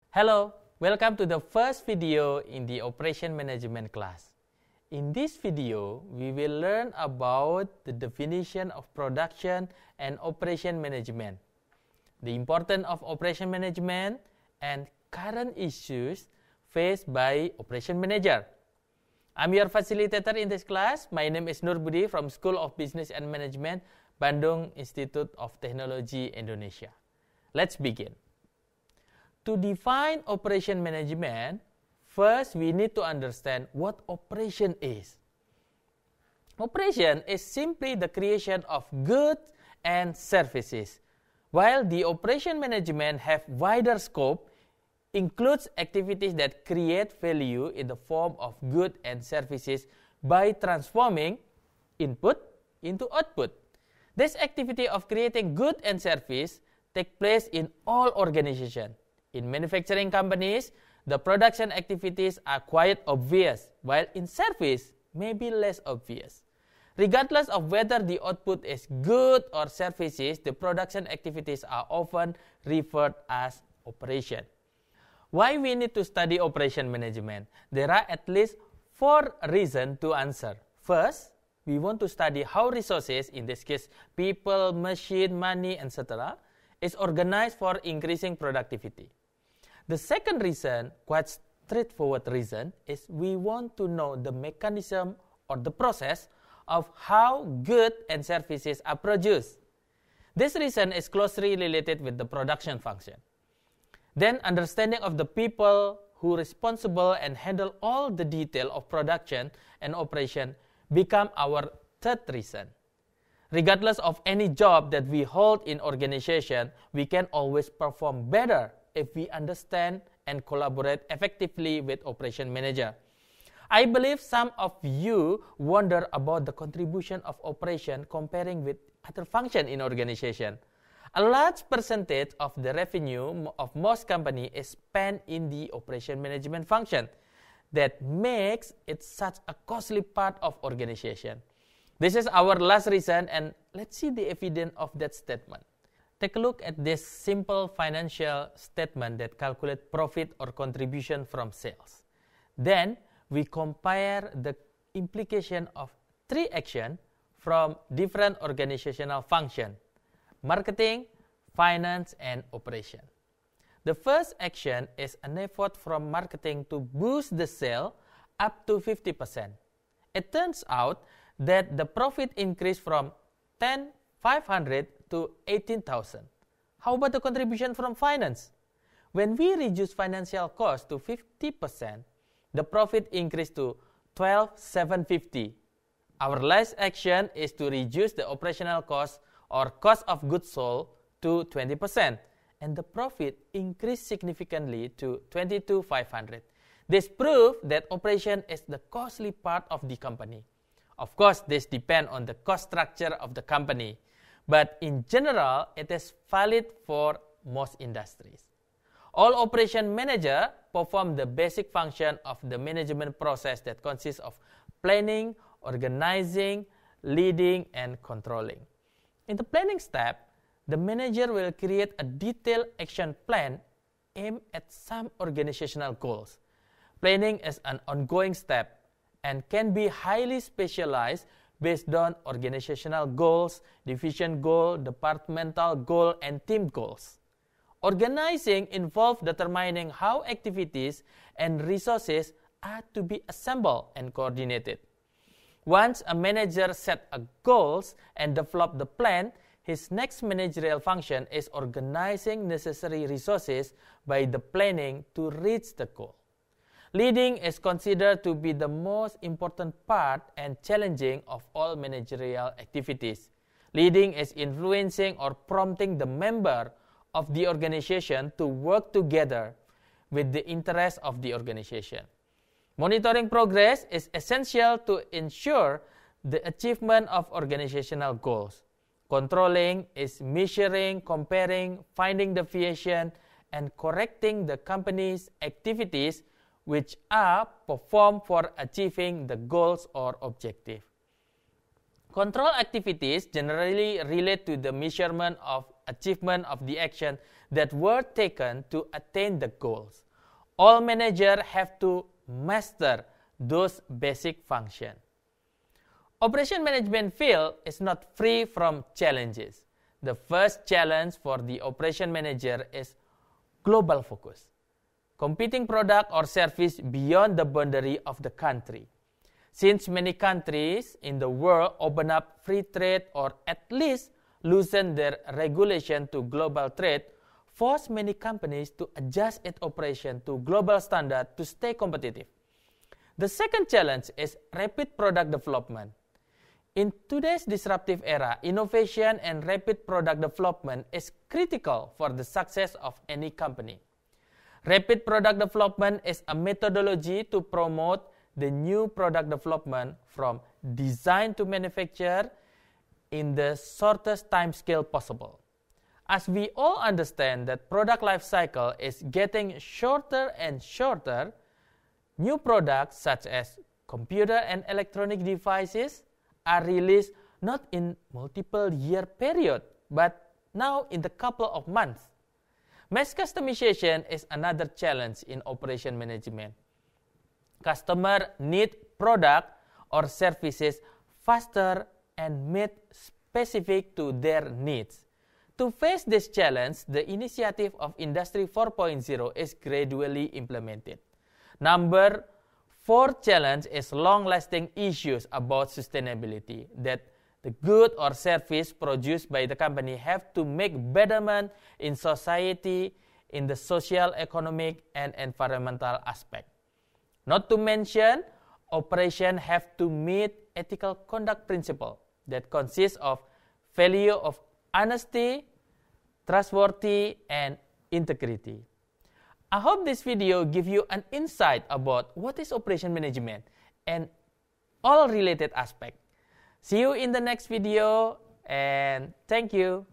Hello, welcome to the first video in the Operation Management class. In this video, we will learn about the definition of production and operation management, the importance of operation management, and current issues faced by operation manager. I'm your facilitator in this class. My name is Nur Budi from School of Business and Management, Bandung Institute of Technology, Indonesia. Let's begin. To define operation management, first we need to understand what operation is. Operation is simply the creation of goods and services, while the operation management have wider scope, includes activities that create value in the form of goods and services by transforming input into output. This activity of creating goods and service takes place in all organizations. In manufacturing companies, the production activities are quite obvious, while in service may be less obvious. Regardless of whether the output is good or services, the production activities are often referred as operation. Why we need to study operation management? There are at least 4 reasons to answer. First, we want to study how resources, in this case people, machine, money, etc., is organized for increasing productivity. The second reason, quite straightforward reason, is we want to know the mechanism or the process of how goods and services are produced. This reason is closely related with the production function. Then understanding of the people who are responsible and handle all the detail of production and operation become our third reason. Regardless of any job that we hold in organization, we can always perform better if we understand and collaborate effectively with operation manager. I believe some of you wonder about the contribution of operation comparing with other function in organization. A large percentage of the revenue of most companies is spent in the operation management function. That makes it such a costly part of organization. This is our last reason, and let's see the evidence of that statement. Take a look at this simple financial statement that calculates profit or contribution from sales. Then we compare the implication of 3 actions from different organizational functions: marketing, finance, and operation. The first action is an effort from marketing to boost the sale up to 50%. It turns out that the profit increased from 10,500 to 18,000. How about the contribution from finance? When we reduce financial cost to 50%, the profit increased to 12,750. Our last action is to reduce the operational cost or cost of goods sold to 20%, and the profit increased significantly to 22,500. This proves that operation is the costly part of the company. Of course, this depends on the cost structure of the company, but in general, it is valid for most industries. All operation managers perform the basic function of the management process that consists of planning, organizing, leading, and controlling. In the planning step, the manager will create a detailed action plan aimed at some organizational goals. Planning is an ongoing step and can be highly specialized based on organizational goals, division goal, departmental goal, and team goals. Organizing involves determining how activities and resources are to be assembled and coordinated. Once a manager sets goals and develops the plan, his next managerial function is organizing necessary resources by the planning to reach the goal. Leading is considered to be the most important part and challenging of all managerial activities. Leading is influencing or prompting the member of the organization to work together with the interests of the organization. Monitoring progress is essential to ensure the achievement of organizational goals. Controlling is measuring, comparing, finding deviation, and correcting the company's activities which are performed for achieving the goals or objective. Control activities generally relate to the measurement of achievement of the action that were taken to attain the goals. All managers have to master those basic functions. Operation management field is not free from challenges. The first challenge for the operation manager is global focus, competing product or service beyond the boundary of the country. Since many countries in the world open up free trade or at least loosen their regulation to global trade, force many companies to adjust its operation to global standards to stay competitive. The second challenge is rapid product development. In today's disruptive era, innovation and rapid product development is critical for the success of any company. Rapid product development is a methodology to promote the new product development from design to manufacture in the shortest time scale possible. As we all understand that product life cycle is getting shorter and shorter, new products such as computer and electronic devices are released not in multiple year period, but now in the couple of months. Mass customization is another challenge in operation management. Customers need product or services faster and made specific to their needs. To face this challenge, the initiative of Industry 4.0 is gradually implemented. Number 4 challenge is long-lasting issues about sustainability, that the good or service produced by the company have to make betterment in society in the social, economic, and environmental aspect. Not to mention, operations have to meet ethical conduct principle that consists of value of honesty, trustworthy, and integrity. I hope this video gives you an insight about what is operation management and all related aspects. See you in the next video and thank you.